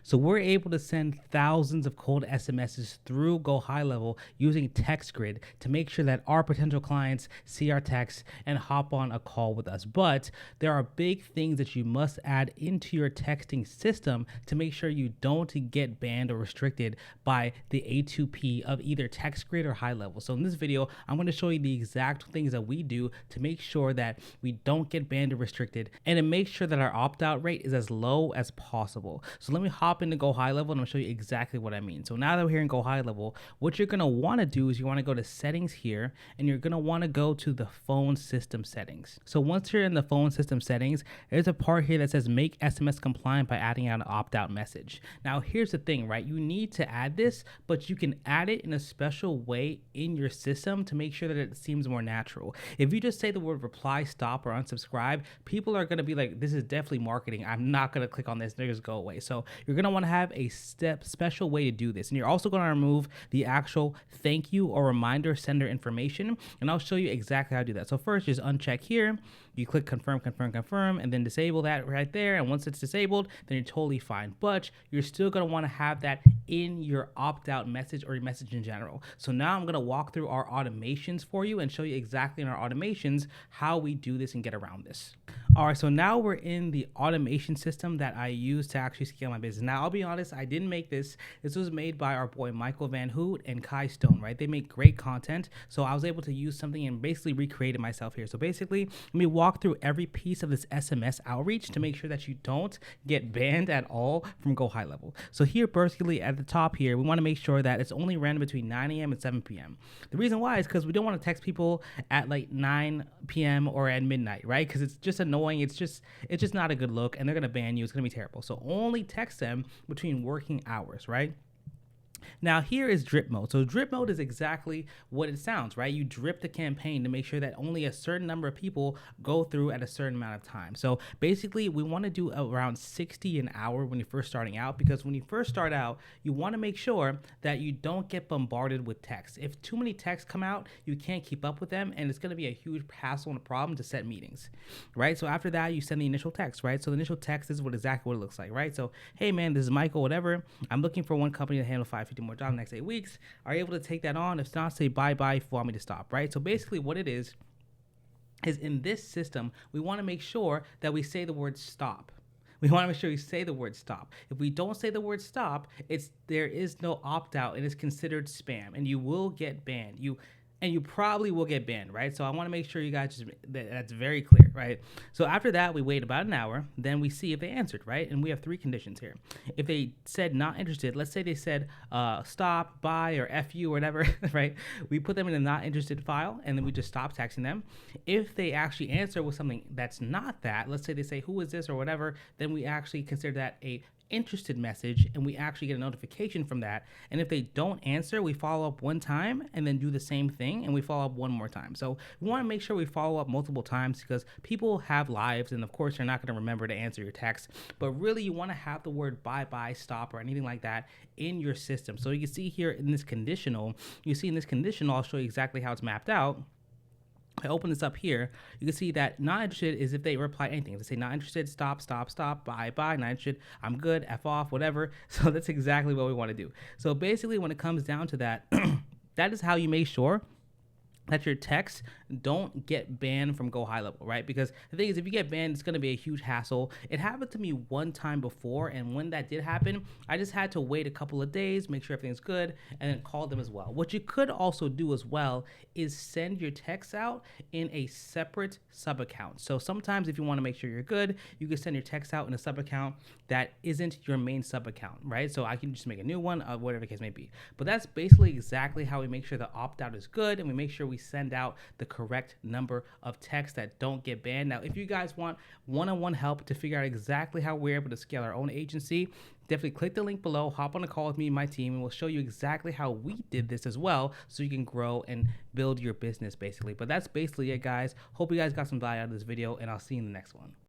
So we're able to send thousands of cold SMSs through Go High Level using Text Grid to make sure that our potential clients see our text and hop on a call with us. But there are big things that you must add into your texting system to make sure you don't get banned or restricted by the A2P of either Text Grid or High Level. So in this video, I'm going to show you the exact things that we do to make sure that we don't get banned or restricted and to make sure that our opt-out rate is as low as possible. So let me hop into Go High Level and I'll show you exactly what I mean. So now that we're here in Go High Level, what you're going to want to do is you want to go to settings here and you're going to want to go to the phone system settings. So once you're in the phone system settings, there's a part here that says make SMS compliant by adding out an opt-out message. Now here's the thing, right? You need to add this, but you can add it in a special way in your system to make sure that it seems more natural. If you just say the word reply, stop, or unsubscribe, people are going to be like, this is definitely marketing. I'm not going to click on this. They're just go away. So you're going to want to have a special way to do this. And you're also going to remove the actual thank you or reminder sender information. And I'll show you exactly how to do that. So first, just uncheck here. You click confirm, confirm, confirm, and then disable that right there. And once it's disabled, then you're totally fine. But you're still going to want to have that in your opt-out message or your message in general. So now I'm going to walk through our automations for you and show you exactly in our automations how we do this and get around this. All right, so now we're in the automation system that I use to actually scale my business. Now, I'll be honest, I didn't make this. This was made by our boy Michael Van Hoot and Kai Stone, right? They make great content. So I was able to use something and basically recreate it myself here. So basically, let me walk through every piece of this SMS outreach to make sure that you don't get banned at all from Go High Level. So here, basically at the top here, we want to make sure that it's only random between 9 a.m. and 7 p.m. The reason why is because we don't want to text people at like 9 p.m. or at midnight, right? Because it's just annoying. It's just not a good look, and they're gonna ban you. It's gonna be terrible. So only text them between working hours, right? Now here is drip mode. So drip mode is exactly what it sounds, right? You drip the campaign to make sure that only a certain number of people go through at a certain amount of time. So basically we want to do around 60 an hour when you're first starting out, because when you first start out, you want to make sure that you don't get bombarded with text. If too many texts come out, you can't keep up with them, and it's going to be a huge hassle and a problem to set meetings, right? So after that, you send the initial text, right? So the initial text is exactly what it looks like, right? So, hey man, this is Michael, whatever. I'm looking for one company to handle 550 more jobs in the next 8 weeks. Are you able to take that on? If not, say bye-bye if you want me to stop, right? So basically what it is in this system, we want to make sure that we say the word stop. We want to make sure we say the word stop. If we don't say the word stop, there is no opt-out and it's considered spam, and you will get banned. You probably will get banned, right? So I want to make sure you guys that's very clear, right? So after that, we wait about an hour. Then we see if they answered, right? And we have 3 conditions here. If they said not interested, let's say they said stop, bye, or F you, or whatever, right? We put them in a not interested file, and then we just stop texting them. If they actually answer with something that's not that, let's say they say, who is this, or whatever, then we actually consider that a interested message, and we actually get a notification from that. And if they don't answer, we follow up one time and then do the same thing, and we follow up one more time. So we want to make sure we follow up multiple times, because people have lives, and of course they're not going to remember to answer your text. But really, you want to have the word bye-bye, stop, or anything like that in your system. So you can see here in this conditional, I'll show you exactly how it's mapped out. I open this up here, you can see that not interested is if they reply anything. If they say not interested, stop, stop, stop, bye, bye, not interested, I'm good, F off, whatever. So that's exactly what we want to do. So basically when it comes down to that, that is how you make sure that your texts don't get banned from Go High Level, right? Because the thing is, if you get banned, it's going to be a huge hassle. It happened to me one time before, and when that did happen, I just had to wait a couple of days, make sure everything's good, and then call them as well. What you could also do as well is send your texts out in a separate sub-account. So sometimes if you want to make sure you're good, you can send your text out in a sub-account that isn't your main sub-account, right? So I can just make a new one, whatever the case may be. But that's basically exactly how we make sure the opt-out is good, and we make sure we send out the correct number of texts that don't get banned. Now, if you guys want one-on-one help to figure out exactly how we're able to scale our own agency, definitely click the link below, hop on a call with me and my team, and we'll show you exactly how we did this as well, so you can grow and build your business basically. But that's basically it, guys. Hope you guys got some value out of this video, and I'll see you in the next one.